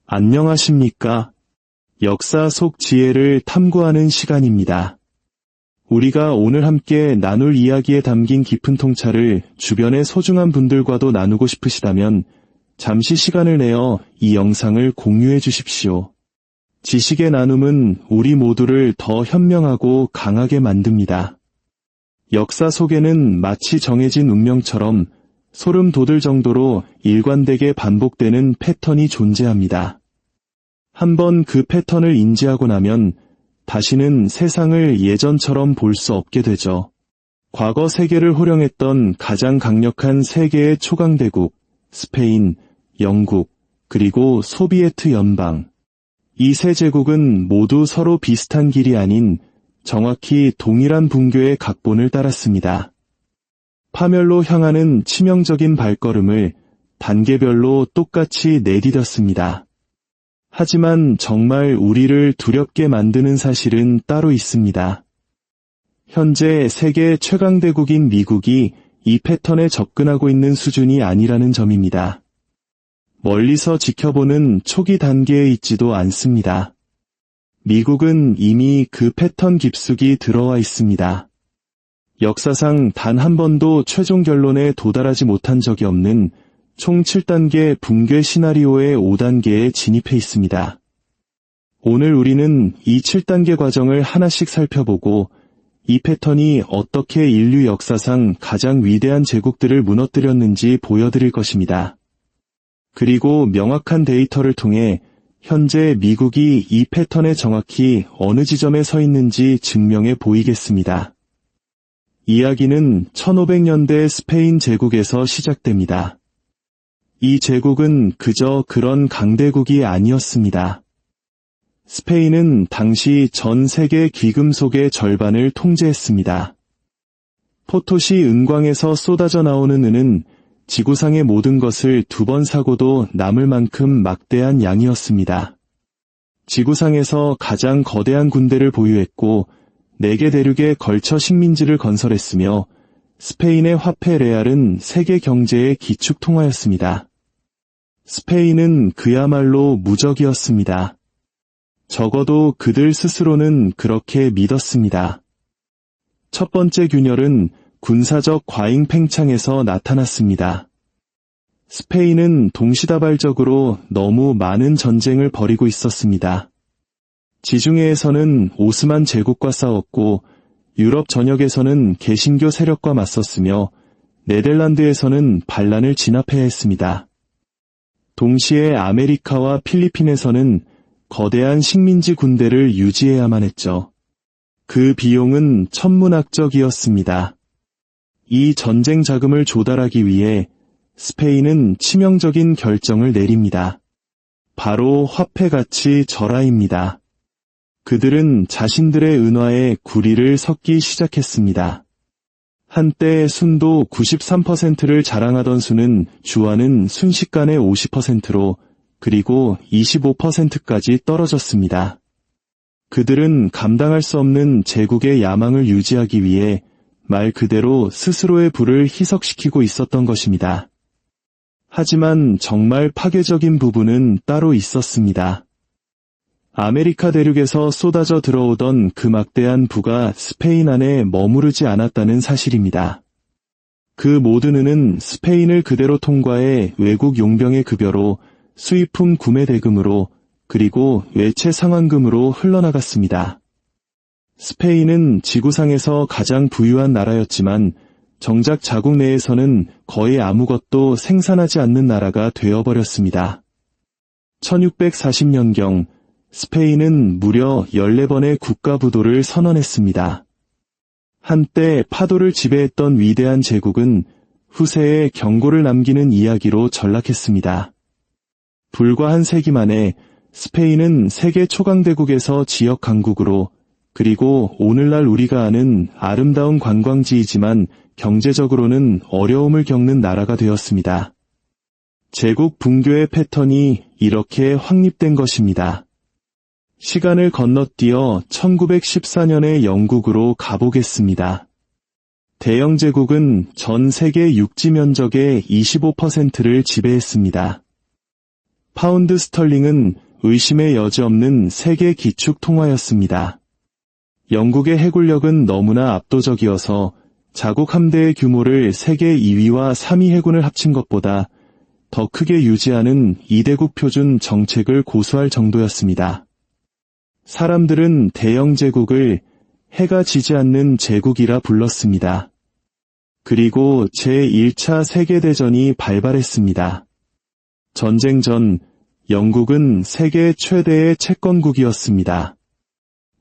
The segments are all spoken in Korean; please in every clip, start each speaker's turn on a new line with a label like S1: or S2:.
S1: 안녕하십니까? 역사 속 지혜를 탐구하는 시간입니다. 우리가 오늘 함께 나눌 이야기에 담긴 깊은 통찰을 주변의 소중한 분들과도 나누고 싶으시다면 잠시 시간을 내어 이 영상을 공유해 주십시오. 지식의 나눔은 우리 모두를 더 현명하고 강하게 만듭니다. 역사 속에는 마치 정해진 운명처럼 소름 돋을 정도로 일관되게 반복되는 패턴이 존재합니다. 한번 그 패턴을 인지하고 나면 다시는 세상을 예전처럼 볼 수 없게 되죠. 과거 세계를 호령했던 가장 강력한 세 개의 초강대국, 스페인, 영국, 그리고 소비에트 연방. 이 세 제국은 모두 서로 비슷한 길이 아닌 정확히 동일한 붕괴의 각본을 따랐습니다. 파멸로 향하는 치명적인 발걸음을 단계별로 똑같이 내디뎠습니다. 하지만 정말 우리를 두렵게 만드는 사실은 따로 있습니다. 현재 세계 최강대국인 미국이 이 패턴에 접근하고 있는 수준이 아니라는 점입니다. 멀리서 지켜보는 초기 단계에 있지도 않습니다. 미국은 이미 그 패턴 깊숙이 들어와 있습니다. 역사상 단 한 번도 최종 결론에 도달하지 못한 적이 없는 총 7단계 붕괴 시나리오의 5단계에 진입해 있습니다. 오늘 우리는 이 7단계 과정을 하나씩 살펴보고 이 패턴이 어떻게 인류 역사상 가장 위대한 제국들을 무너뜨렸는지 보여드릴 것입니다. 그리고 명확한 데이터를 통해 현재 미국이 이 패턴에 정확히 어느 지점에 서 있는지 증명해 보이겠습니다. 이야기는 1500년대 스페인 제국에서 시작됩니다. 이 제국은 그저 그런 강대국이 아니었습니다. 스페인은 당시 전 세계 귀금속의 절반을 통제했습니다. 포토시 은광에서 쏟아져 나오는 은은 지구상의 모든 것을 2번 사고도 남을 만큼 막대한 양이었습니다. 지구상에서 가장 거대한 군대를 보유했고 4개 대륙에 걸쳐 식민지를 건설했으며 스페인의 화폐 레알은 세계 경제의 기축통화였습니다. 스페인은 그야말로 무적이었습니다. 적어도 그들 스스로는 그렇게 믿었습니다. 첫 번째 균열은 군사적 과잉 팽창에서 나타났습니다. 스페인은 동시다발적으로 너무 많은 전쟁을 벌이고 있었습니다. 지중해에서는 오스만 제국과 싸웠고 유럽 전역에서는 개신교 세력과 맞섰으며 네덜란드에서는 반란을 진압해야 했습니다. 동시에 아메리카와 필리핀에서는 거대한 식민지 군대를 유지해야만 했죠. 그 비용은 천문학적이었습니다. 이 전쟁 자금을 조달하기 위해 스페인은 치명적인 결정을 내립니다. 바로 화폐 가치 절하입니다. 그들은 자신들의 은화에 구리를 섞기 시작했습니다. 한때 순도 93%를 자랑하던 수는 주화는 순식간에 50%로 그리고 25%까지 떨어졌습니다. 그들은 감당할 수 없는 제국의 야망을 유지하기 위해 말 그대로 스스로의 부를 희석시키고 있었던 것입니다. 하지만 정말 파괴적인 부분은 따로 있었습니다. 아메리카 대륙에서 쏟아져 들어오던 그 막대한 부가 스페인 안에 머무르지 않았다는 사실입니다. 그 모든 은은 스페인을 그대로 통과해 외국 용병의 급여로 수입품 구매 대금으로 그리고 외채 상환금으로 흘러나갔습니다. 스페인은 지구상에서 가장 부유한 나라였지만 정작 자국 내에서는 거의 아무것도 생산하지 않는 나라가 되어버렸습니다. 1640년경 스페인은 무려 14번의 국가부도를 선언했습니다. 한때 파도를 지배했던 위대한 제국은 후세에 경고를 남기는 이야기로 전락했습니다. 불과 한 세기 만에 스페인은 세계 초강대국에서 지역 강국으로 그리고 오늘날 우리가 아는 아름다운 관광지이지만 경제적으로는 어려움을 겪는 나라가 되었습니다. 제국 붕괴의 패턴이 이렇게 확립된 것입니다. 시간을 건너뛰어 1914년의 영국으로 가보겠습니다. 대영 제국은 전 세계 육지 면적의 25%를 지배했습니다. 파운드 스털링은 의심의 여지 없는 세계 기축 통화였습니다. 영국의 해군력은 너무나 압도적이어서 자국 함대의 규모를 세계 2위와 3위 해군을 합친 것보다 더 크게 유지하는 이대국 표준 정책을 고수할 정도였습니다. 사람들은 대영 제국을 해가 지지 않는 제국이라 불렀습니다. 그리고 제1차 세계대전이 발발했습니다. 전쟁 전 영국은 세계 최대의 채권국이었습니다.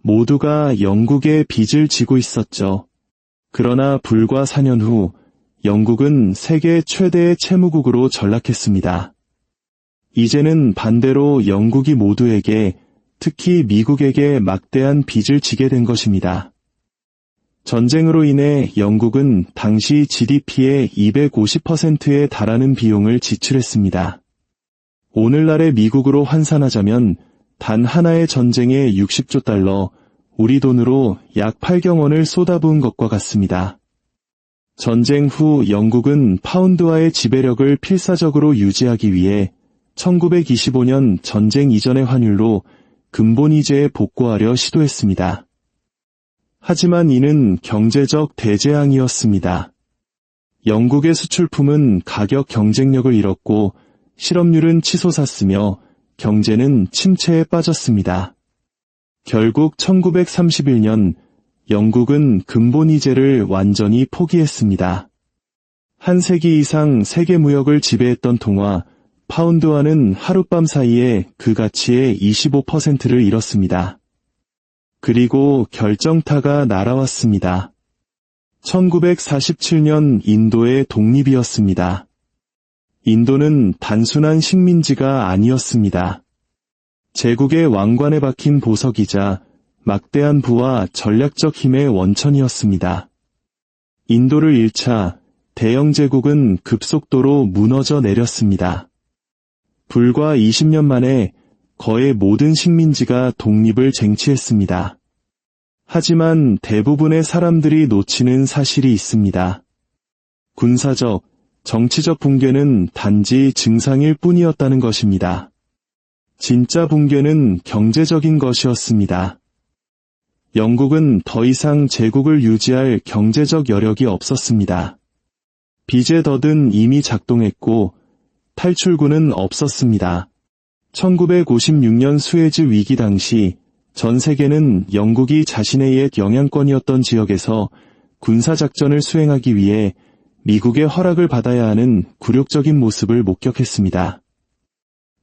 S1: 모두가 영국의 빚을 지고 있었죠. 그러나 불과 4년 후 영국은 세계 최대의 채무국으로 전락했습니다. 이제는 반대로 영국이 모두에게, 특히 미국에게 막대한 빚을 지게 된 것입니다. 전쟁으로 인해 영국은 당시 GDP의 250%에 달하는 비용을 지출했습니다. 오늘날의 미국으로 환산하자면 단 하나의 전쟁에 60조 달러, 우리 돈으로 약 8경 원을 쏟아부은 것과 같습니다. 전쟁 후 영국은 파운드화의 지배력을 필사적으로 유지하기 위해 1925년 전쟁 이전의 환율로 근본이자에 복구하려 시도했습니다. 하지만 이는 경제적 대재앙이었습니다. 영국의 수출품은 가격 경쟁력을 잃었고 실업률은 치솟았으며 경제는 침체에 빠졌습니다. 결국 1931년 영국은 근본이자를 완전히 포기했습니다. 한 세기 이상 세계 무역을 지배했던 통화 파운드화는 하룻밤 사이에 그 가치의 25%를 잃었습니다. 그리고 결정타가 날아왔습니다. 1947년 인도의 독립이었습니다. 인도는 단순한 식민지가 아니었습니다. 제국의 왕관에 박힌 보석이자 막대한 부와 전략적 힘의 원천이었습니다. 인도를 잃자 대영 제국은 급속도로 무너져 내렸습니다. 불과 20년 만에 거의 모든 식민지가 독립을 쟁취했습니다. 하지만 대부분의 사람들이 놓치는 사실이 있습니다. 군사적, 정치적 붕괴는 단지 증상일 뿐이었다는 것입니다. 진짜 붕괴는 경제적인 것이었습니다. 영국은 더 이상 제국을 유지할 경제적 여력이 없었습니다. 빚에 더든 이미 작동했고 탈출구는 없었습니다. 1956년 수에즈 위기 당시 전 세계는 영국이 자신의 옛 영향권이었던 지역에서 군사작전을 수행하기 위해 미국의 허락을 받아야 하는 굴욕적인 모습을 목격했습니다.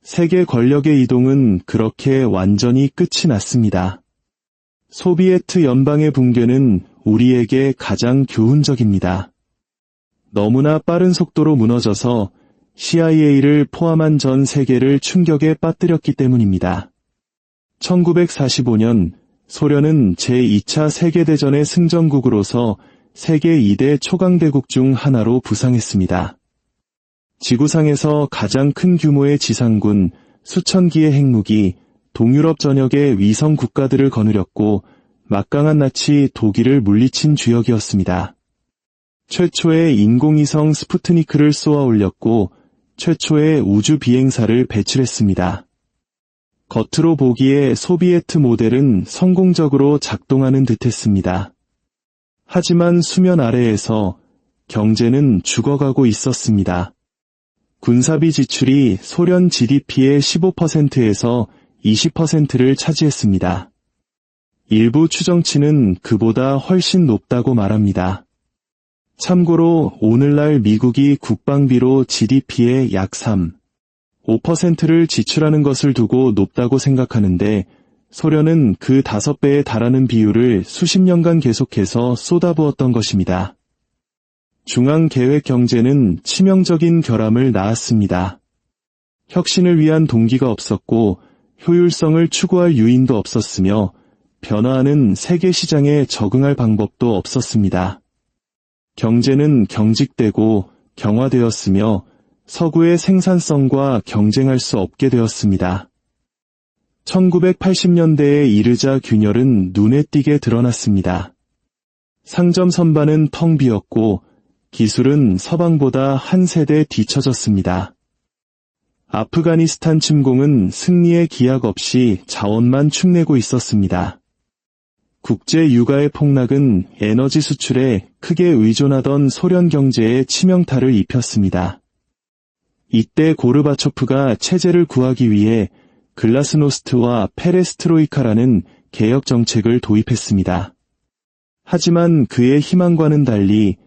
S1: 세계 권력의 이동은 그렇게 완전히 끝이 났습니다. 소비에트 연방의 붕괴는 우리에게 가장 교훈적입니다. 너무나 빠른 속도로 무너져서 CIA를 포함한 전 세계를 충격에 빠뜨렸기 때문입니다. 1945년 소련은 제2차 세계대전의 승전국으로서 세계 2대 초강대국 중 하나로 부상했습니다. 지구상에서 가장 큰 규모의 지상군, 수천 기의 핵무기, 동유럽 전역의 위성 국가들을 거느렸고 막강한 나치 독일을 물리친 주역이었습니다. 최초의 인공위성 스푸트니크를 쏘아 올렸고 최초의 우주 비행사를 배출했습니다. 겉으로 보기에 소비에트 모델은 성공적으로 작동하는 듯했습니다. 하지만 수면 아래에서 경제는 죽어가고 있었습니다. 군사비 지출이 소련 GDP의 15%에서 20%를 차지했습니다. 일부 추정치는 그보다 훨씬 높다고 말합니다. 참고로 오늘날 미국이 국방비로 GDP의 약 5%를 지출하는 것을 두고 높다고 생각하는데 소련은 그 5배에 달하는 비율을 수십 년간 계속해서 쏟아부었던 것입니다. 중앙계획 경제는 치명적인 결함을 낳았습니다. 혁신을 위한 동기가 없었고 효율성을 추구할 유인도 없었으며 변화하는 세계 시장에 적응할 방법도 없었습니다. 경제는 경직되고 경화되었으며 서구의 생산성과 경쟁할 수 없게 되었습니다. 1980년대에 이르자 균열은 눈에 띄게 드러났습니다. 상점 선반은 텅 비었고 기술은 서방보다 한 세대 뒤처졌습니다. 아프가니스탄 침공은 승리의 기약 없이 자원만 축내고 있었습니다. 국제 유가의 폭락은 에너지 수출에 크게 의존하던 소련 경제에 치명타를 입혔습니다. 이때 고르바초프가 체제를 구하기 위해 글라스노스트와 페레스트로이카라는 개혁 정책을 도입했습니다. 하지만 그의 희망과는 달리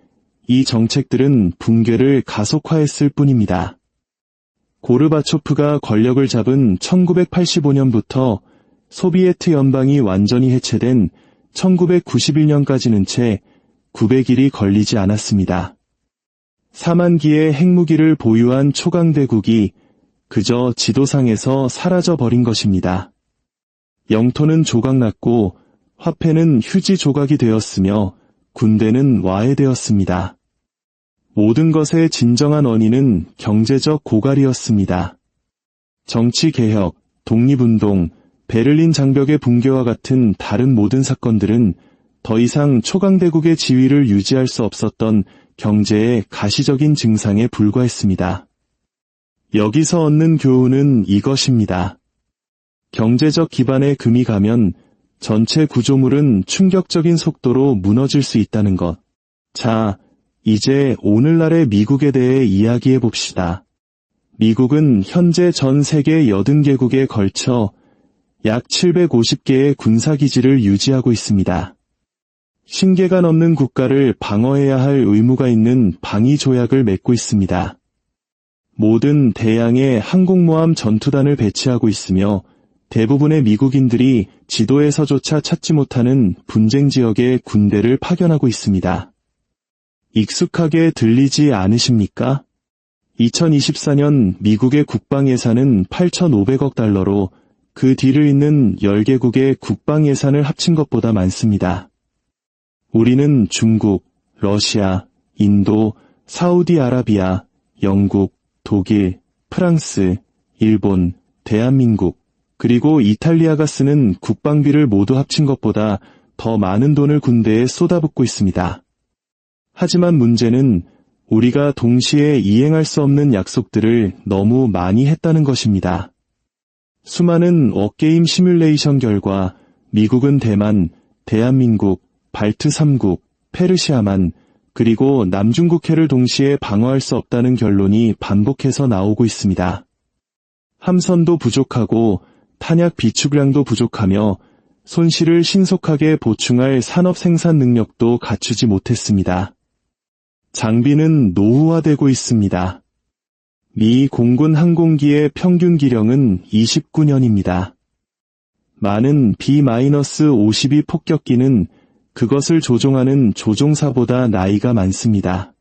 S1: 이 정책들은 붕괴를 가속화했을 뿐입니다. 고르바초프가 권력을 잡은 1985년부터 소비에트 연방이 완전히 해체된 1991년까지는 채 900일이 걸리지 않았습니다. 4만 기의 핵무기를 보유한 초강대국이 그저 지도상에서 사라져버린 것입니다. 영토는 조각났고 화폐는 휴지 조각이 되었으며 군대는 와해되었습니다. 모든 것의 진정한 원인은 경제적 고갈이었습니다. 정치개혁, 독립운동, 베를린 장벽의 붕괴와 같은 다른 모든 사건들은 더 이상 초강대국의 지위를 유지할 수 없었던 경제의 가시적인 증상에 불과했습니다. 여기서 얻는 교훈은 이것입니다. 경제적 기반에 금이 가면 전체 구조물은 충격적인 속도로 무너질 수 있다는 것. 자, 이제 오늘날의 미국에 대해 이야기해 봅시다. 미국은 현재 전 세계 80개국에 걸쳐 약 750개의 군사기지를 유지하고 있습니다. 신개가 넘는 국가를 방어해야 할 의무가 있는 방위조약을 맺고 있습니다. 모든 대양의 항공모함 전투단을 배치하고 있으며 대부분의 미국인들이 지도에서조차 찾지 못하는 분쟁 지역에 군대를 파견하고 있습니다. 익숙하게 들리지 않으십니까? 2024년 미국의 국방 예산은 8,500억 달러로 그 뒤를 잇는 10개국의 국방 예산을 합친 것보다 많습니다. 우리는 중국, 러시아, 인도, 사우디아라비아, 영국, 독일, 프랑스, 일본, 대한민국, 그리고 이탈리아가 쓰는 국방비를 모두 합친 것보다 더 많은 돈을 군대에 쏟아붓고 있습니다. 하지만 문제는 우리가 동시에 이행할 수 없는 약속들을 너무 많이 했다는 것입니다. 수많은 워게임 시뮬레이션 결과 미국은 대만, 대한민국, 발트 3국, 페르시아만, 그리고 남중국해를 동시에 방어할 수 없다는 결론이 반복해서 나오고 있습니다. 함선도 부족하고 탄약 비축량도 부족하며 손실을 신속하게 보충할 산업 생산 능력도 갖추지 못했습니다. 장비는 노후화되고 있습니다. 미 공군 항공기의 평균 기령은 29년입니다. 많은 B-52 폭격기는 그것을 조종하는 조종사보다 나이가 많습니다.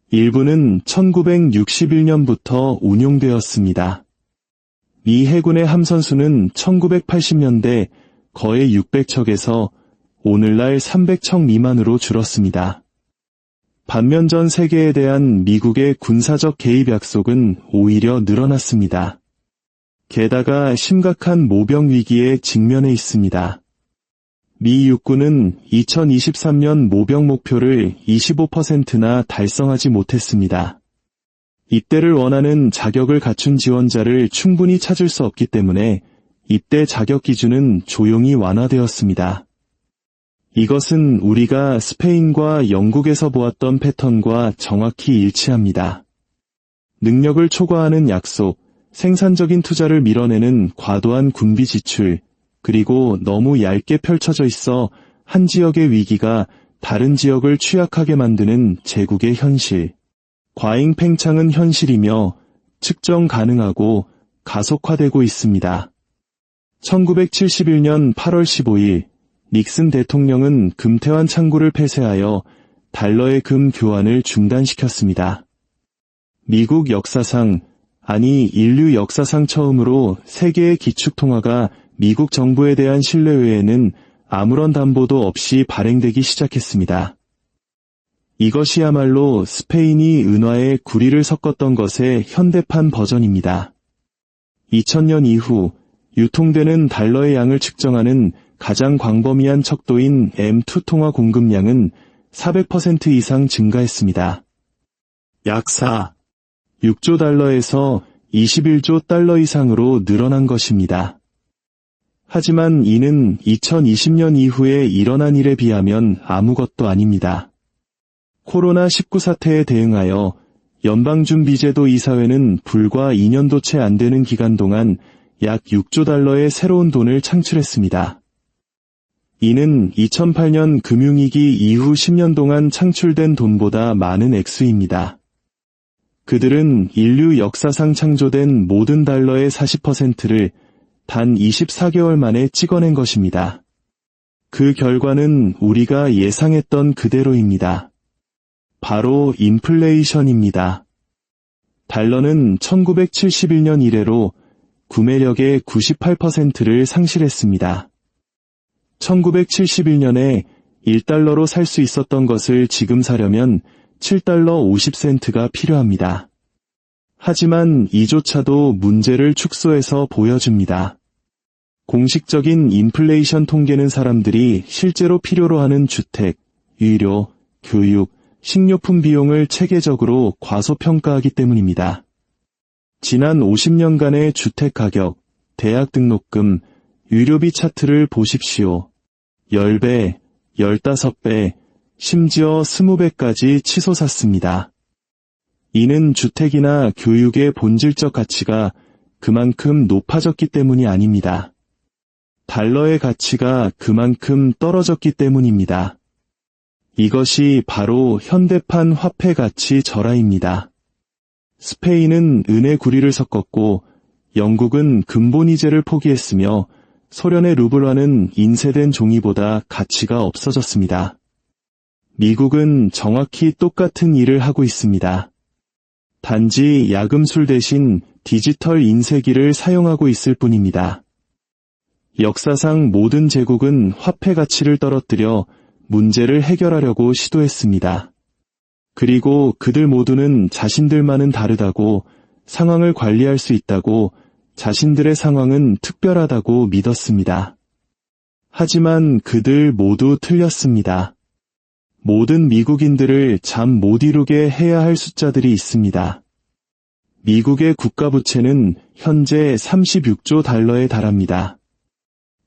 S1: 일부는 1961년부터 운용되었습니다. 미 해군의 함선수는 1980년대 거의 600척에서 오늘날 300척 미만으로 줄었습니다. 반면 전 세계에 대한 미국의 군사적 개입 약속은 오히려 늘어났습니다. 게다가 심각한 모병 위기에 직면해 있습니다. 미 육군은 2023년 모병 목표를 25%나 달성하지 못했습니다. 입대를 원하는 자격을 갖춘 지원자를 충분히 찾을 수 없기 때문에 입대 자격 기준은 조용히 완화되었습니다. 이것은 우리가 스페인과 영국에서 보았던 패턴과 정확히 일치합니다. 능력을 초과하는 약속, 생산적인 투자를 밀어내는 과도한 군비 지출, 그리고 너무 얇게 펼쳐져 있어 한 지역의 위기가 다른 지역을 취약하게 만드는 제국의 현실. 과잉 팽창은 현실이며 측정 가능하고 가속화되고 있습니다. 1971년 8월 15일 닉슨 대통령은 금태환 창구를 폐쇄하여 달러의 금 교환을 중단시켰습니다. 미국 역사상, 아니 인류 역사상 처음으로 세계의 기축통화가 미국 정부에 대한 신뢰 외에는 아무런 담보도 없이 발행되기 시작했습니다. 이것이야말로 스페인이 은화에 구리를 섞었던 것의 현대판 버전입니다. 2000년 이후 유통되는 달러의 양을 측정하는 가장 광범위한 척도인 M2 통화 공급량은 400% 이상 증가했습니다. 약 6조 달러에서 21조 달러 이상으로 늘어난 것입니다. 하지만 이는 2020년 이후에 일어난 일에 비하면 아무것도 아닙니다. 코로나19 사태에 대응하여 연방준비제도 이사회는 불과 2년도 채 안 되는 기간 동안 약 6조 달러의 새로운 돈을 창출했습니다. 이는 2008년 금융위기 이후 10년 동안 창출된 돈보다 많은 액수입니다. 그들은 인류 역사상 창조된 모든 달러의 40%를 단 24개월 만에 찍어낸 것입니다. 그 결과는 우리가 예상했던 그대로입니다. 바로 인플레이션입니다. 달러는 1971년 이래로 구매력의 98%를 상실했습니다. 1971년에 1달러로 살 수 있었던 것을 지금 사려면 7달러 50센트가 필요합니다. 하지만 이조차도 문제를 축소해서 보여줍니다. 공식적인 인플레이션 통계는 사람들이 실제로 필요로 하는 주택, 의료, 교육, 식료품 비용을 체계적으로 과소평가하기 때문입니다. 지난 50년간의 주택가격, 대학 등록금, 의료비 차트를 보십시오. 10배, 15배, 심지어 20배까지 치솟았습니다. 이는 주택이나 교육의 본질적 가치가 그만큼 높아졌기 때문이 아닙니다. 달러의 가치가 그만큼 떨어졌기 때문입니다. 이것이 바로 현대판 화폐 가치 절하입니다. 스페인은 은의 구리를 섞었고 영국은 근본이제를 포기했으며 소련의 루블화는 인쇄된 종이보다 가치가 없어졌습니다. 미국은 정확히 똑같은 일을 하고 있습니다. 단지 야금술 대신 디지털 인쇄기를 사용하고 있을 뿐입니다. 역사상 모든 제국은 화폐 가치를 떨어뜨려 문제를 해결하려고 시도했습니다. 그리고 그들 모두는 자신들만은 다르다고, 상황을 관리할 수 있다고, 자신들의 상황은 특별하다고 믿었습니다. 하지만 그들 모두 틀렸습니다. 모든 미국인들을 잠 못 이루게 해야 할 숫자들이 있습니다. 미국의 국가부채는 현재 36조 달러에 달합니다.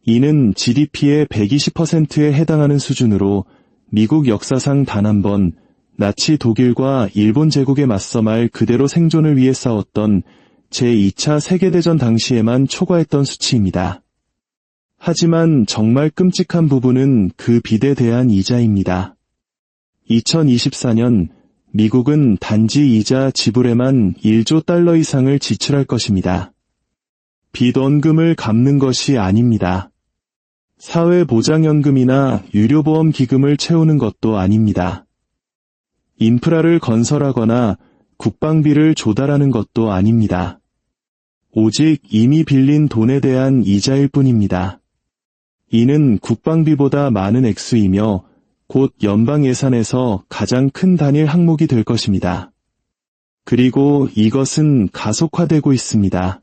S1: 이는 GDP의 120%에 해당하는 수준으로 미국 역사상 단 한 번 나치 독일과 일본 제국에 맞서 말 그대로 생존을 위해 싸웠던 제2차 세계대전 당시에만 초과했던 수치입니다. 하지만 정말 끔찍한 부분은 그 빚에 대한 이자입니다. 2024년 미국은 단지 이자 지불에만 1조 달러 이상을 지출할 것입니다. 빚 원금을 갚는 것이 아닙니다. 사회보장연금이나 유료보험 기금을 채우는 것도 아닙니다. 인프라를 건설하거나 국방비를 조달하는 것도 아닙니다. 오직 이미 빌린 돈에 대한 이자일 뿐입니다. 이는 국방비보다 많은 액수이며 곧 연방 예산에서 가장 큰 단일 항목이 될 것입니다. 그리고 이것은 가속화되고 있습니다.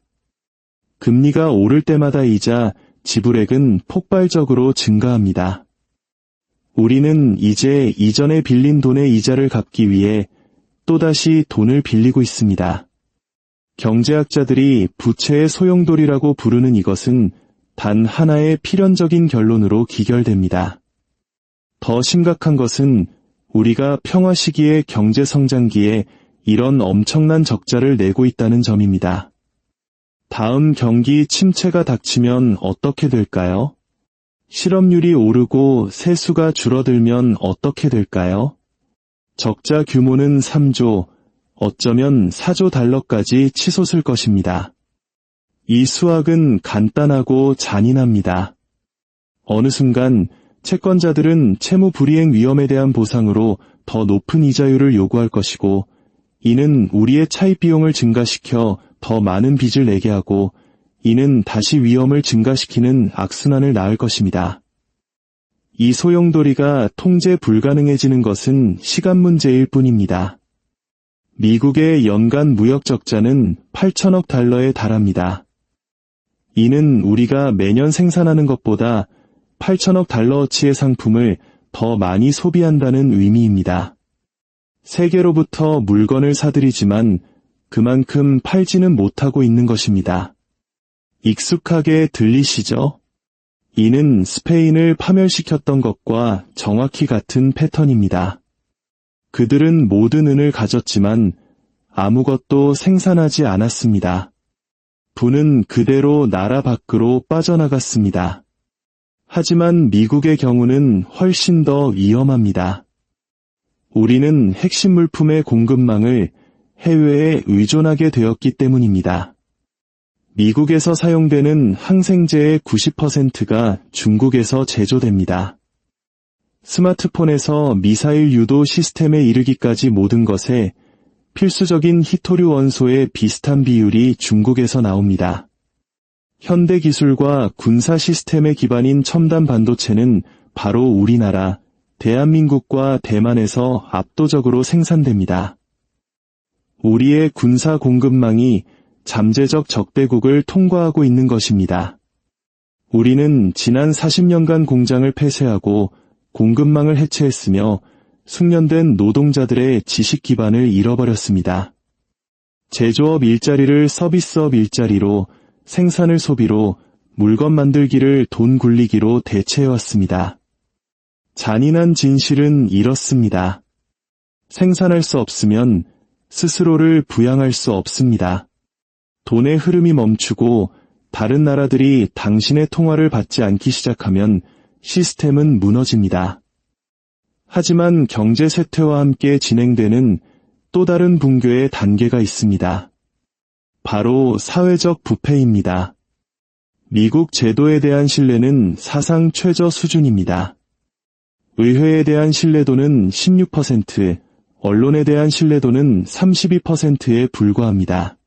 S1: 금리가 오를 때마다 이자, 지불액은 폭발적으로 증가합니다. 우리는 이제 이전에 빌린 돈의 이자를 갚기 위해 또다시 돈을 빌리고 있습니다. 경제학자들이 부채의 소용돌이라고 부르는 이것은 단 하나의 필연적인 결론으로 기결됩니다. 더 심각한 것은 우리가 평화 시기의 경제 성장기에 이런 엄청난 적자를 내고 있다는 점입니다. 다음 경기 침체가 닥치면 어떻게 될까요? 실업률이 오르고 세수가 줄어들면 어떻게 될까요? 적자 규모는 3조, 어쩌면 4조 달러까지 치솟을 것입니다. 이 수학은 간단하고 잔인합니다. 어느 순간 채권자들은 채무 불이행 위험에 대한 보상으로 더 높은 이자율을 요구할 것이고, 이는 우리의 차입 비용을 증가시켜 더 많은 빚을 내게 하고, 이는 다시 위험을 증가시키는 악순환을 낳을 것입니다. 이 소용돌이가 통제 불가능해지는 것은 시간 문제일 뿐입니다. 미국의 연간 무역 적자는 8천억 달러에 달합니다. 이는 우리가 매년 생산하는 것보다 8천억 달러어치의 상품을 더 많이 소비한다는 의미입니다. 세계로부터 물건을 사들이지만 그만큼 팔지는 못하고 있는 것입니다. 익숙하게 들리시죠? 이는 스페인을 파멸시켰던 것과 정확히 같은 패턴입니다. 그들은 모든 은을 가졌지만 아무것도 생산하지 않았습니다. 부는 그대로 나라 밖으로 빠져나갔습니다. 하지만 미국의 경우는 훨씬 더 위험합니다. 우리는 핵심 물품의 공급망을 해외에 의존하게 되었기 때문입니다. 미국에서 사용되는 항생제의 90%가 중국에서 제조됩니다. 스마트폰에서 미사일 유도 시스템에 이르기까지 모든 것에 필수적인 히토류 원소의 비슷한 비율이 중국에서 나옵니다. 현대 기술과 군사 시스템의 기반인 첨단 반도체는 바로 우리나라, 대한민국과 대만에서 압도적으로 생산됩니다. 우리의 군사 공급망이 잠재적 적대국을 통과하고 있는 것입니다. 우리는 지난 40년간 공장을 폐쇄하고 공급망을 해체했으며 숙련된 노동자들의 지식 기반을 잃어버렸습니다. 제조업 일자리를 서비스업 일자리로, 생산을 소비로, 물건 만들기를 돈 굴리기로 대체해왔습니다. 잔인한 진실은 이렇습니다. 생산할 수 없으면 스스로를 부양할 수 없습니다. 돈의 흐름이 멈추고 다른 나라들이 당신의 통화를 받지 않기 시작하면 시스템은 무너집니다. 하지만 경제 쇠퇴와 함께 진행되는 또 다른 붕괴의 단계가 있습니다. 바로 사회적 부패입니다. 미국 제도에 대한 신뢰는 사상 최저 수준입니다. 의회에 대한 신뢰도는 16%, 언론에 대한 신뢰도는 32%에 불과합니다.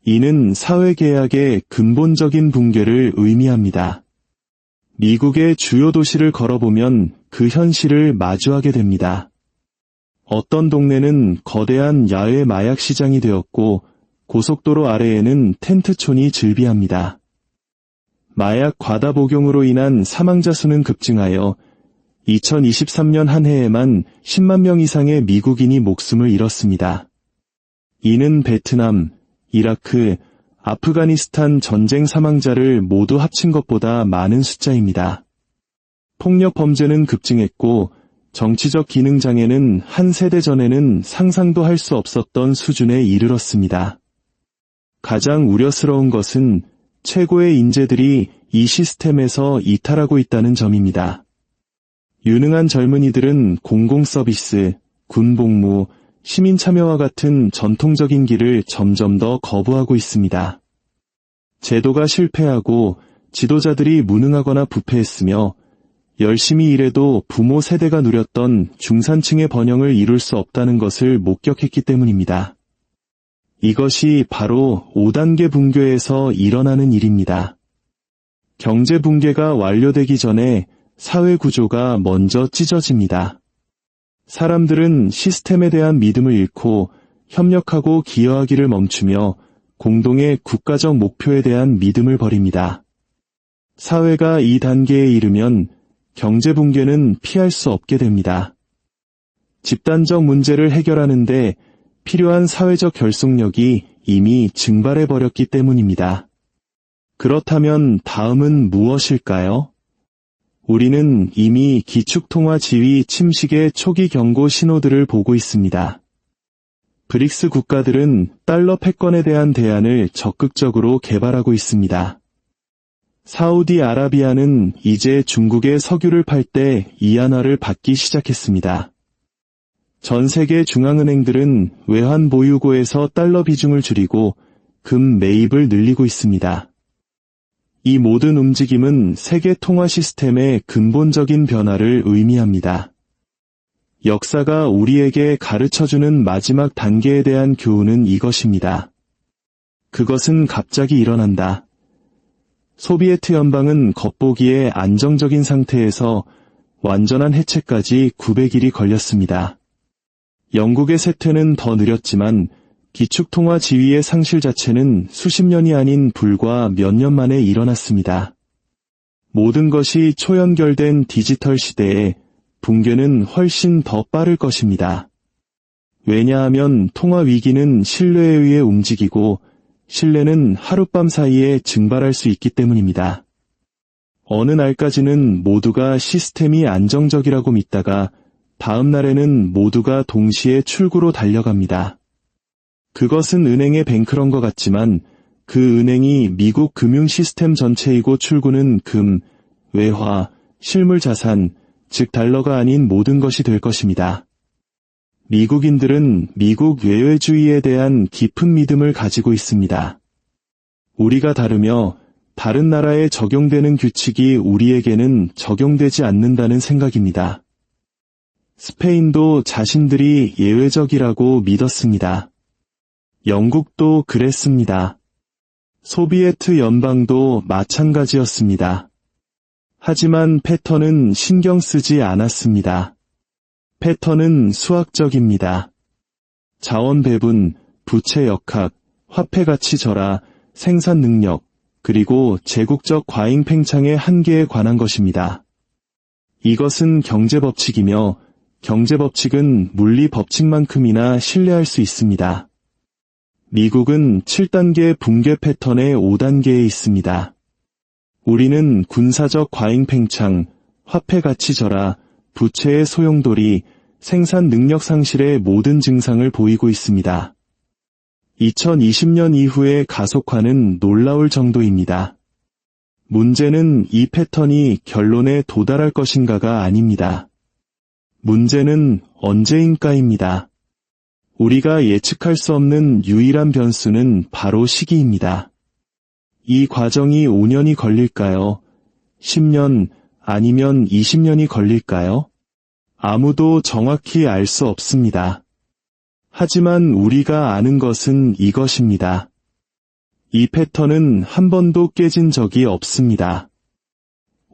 S1: 이는 사회계약의 근본적인 붕괴를 의미합니다. 미국의 주요 도시를 걸어보면 그 현실을 마주하게 됩니다. 어떤 동네는 거대한 야외 마약 시장이 되었고 고속도로 아래에는 텐트촌이 즐비합니다. 마약 과다 복용으로 인한 사망자 수는 급증하여 2023년 한 해에만 10만 명 이상의 미국인이 목숨을 잃었습니다. 이는 베트남, 이라크, 아프가니스탄 전쟁 사망자를 모두 합친 것보다 많은 숫자입니다. 폭력 범죄는 급증했고 정치적 기능 장애는 한 세대 전에는 상상도 할 수 없었던 수준에 이르렀습니다. 가장 우려스러운 것은 최고의 인재들이 이 시스템에서 이탈하고 있다는 점입니다. 유능한 젊은이들은 공공서비스, 군복무, 시민 참여와 같은 전통적인 길을 점점 더 거부하고 있습니다. 제도가 실패하고 지도자들이 무능하거나 부패했으며 열심히 일해도 부모 세대가 누렸던 중산층의 번영을 이룰 수 없다는 것을 목격했기 때문입니다. 이것이 바로 5단계 붕괴에서 일어나는 일입니다. 경제 붕괴가 완료되기 전에 사회 구조가 먼저 찢어집니다. 사람들은 시스템에 대한 믿음을 잃고 협력하고 기여하기를 멈추며 공동의 국가적 목표에 대한 믿음을 버립니다. 사회가 이 단계에 이르면 경제 붕괴는 피할 수 없게 됩니다. 집단적 문제를 해결하는 데 필요한 사회적 결속력이 이미 증발해버렸기 때문입니다. 그렇다면 다음은 무엇일까요? 우리는 이미 기축통화 지위 침식의 초기 경고 신호들을 보고 있습니다. 브릭스 국가들은 달러 패권에 대한 대안을 적극적으로 개발하고 있습니다. 사우디아라비아는 이제 중국의 석유를 팔 때 이안화를 받기 시작했습니다. 전 세계 중앙은행들은 외환 보유고에서 달러 비중을 줄이고 금 매입을 늘리고 있습니다. 이 모든 움직임은 세계 통화 시스템의 근본적인 변화를 의미합니다. 역사가 우리에게 가르쳐주는 마지막 단계에 대한 교훈은 이것입니다. 그것은 갑자기 일어난다. 소비에트 연방은 겉보기에 안정적인 상태에서 완전한 해체까지 900일이 걸렸습니다. 영국의 쇠퇴는 더 느렸지만 기축통화 지위의 상실 자체는 수십 년이 아닌 불과 몇 년 만에 일어났습니다. 모든 것이 초연결된 디지털 시대에 붕괴는 훨씬 더 빠를 것입니다. 왜냐하면 통화 위기는 신뢰에 의해 움직이고 신뢰는 하룻밤 사이에 증발할 수 있기 때문입니다. 어느 날까지는 모두가 시스템이 안정적이라고 믿다가 다음 날에는 모두가 동시에 출구로 달려갑니다. 그것은 은행의 뱅크런과 같지만 그 은행이 미국 금융 시스템 전체이고 출구는 금, 외화, 실물 자산, 즉 달러가 아닌 모든 것이 될 것입니다. 미국인들은 미국 외회주의에 대한 깊은 믿음을 가지고 있습니다. 우리가 다르며 다른 나라에 적용되는 규칙이 우리에게는 적용되지 않는다는 생각입니다. 스페인도 자신들이 예외적이라고 믿었습니다. 영국도 그랬습니다. 소비에트 연방도 마찬가지였습니다. 하지만 패턴은 신경 쓰지 않았습니다. 패턴은 수학적입니다. 자원 배분, 부채 역학, 화폐 가치 절하, 생산 능력, 그리고 제국적 과잉 팽창의 한계에 관한 것입니다. 이것은 경제 법칙이며 경제 법칙은 물리 법칙만큼이나 신뢰할 수 있습니다. 미국은 7단계 붕괴 패턴의 5단계에 있습니다. 우리는 군사적 과잉 팽창, 화폐 가치 절하, 부채의 소용돌이, 생산 능력 상실의 모든 증상을 보이고 있습니다. 2020년 이후의 가속화는 놀라울 정도입니다. 문제는 이 패턴이 결론에 도달할 것인가가 아닙니다. 문제는 언제인가입니다. 우리가 예측할 수 없는 유일한 변수는 바로 시기입니다. 이 과정이 5년이 걸릴까요? 10년 아니면 20년이 걸릴까요? 아무도 정확히 알 수 없습니다. 하지만 우리가 아는 것은 이것입니다. 이 패턴은 한 번도 깨진 적이 없습니다.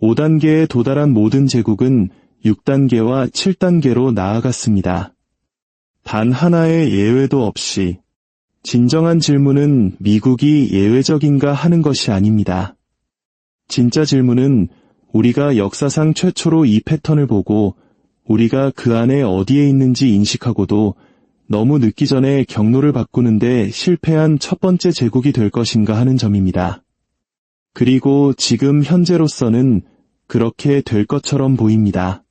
S1: 5단계에 도달한 모든 제국은 6단계와 7단계로 나아갔습니다. 단 하나의 예외도 없이. 진정한 질문은 미국이 예외적인가 하는 것이 아닙니다. 진짜 질문은 우리가 역사상 최초로 이 패턴을 보고 우리가 그 안에 어디에 있는지 인식하고도 너무 늦기 전에 경로를 바꾸는데 실패한 첫 번째 제국이 될 것인가 하는 점입니다. 그리고 지금 현재로서는 그렇게 될 것처럼 보입니다.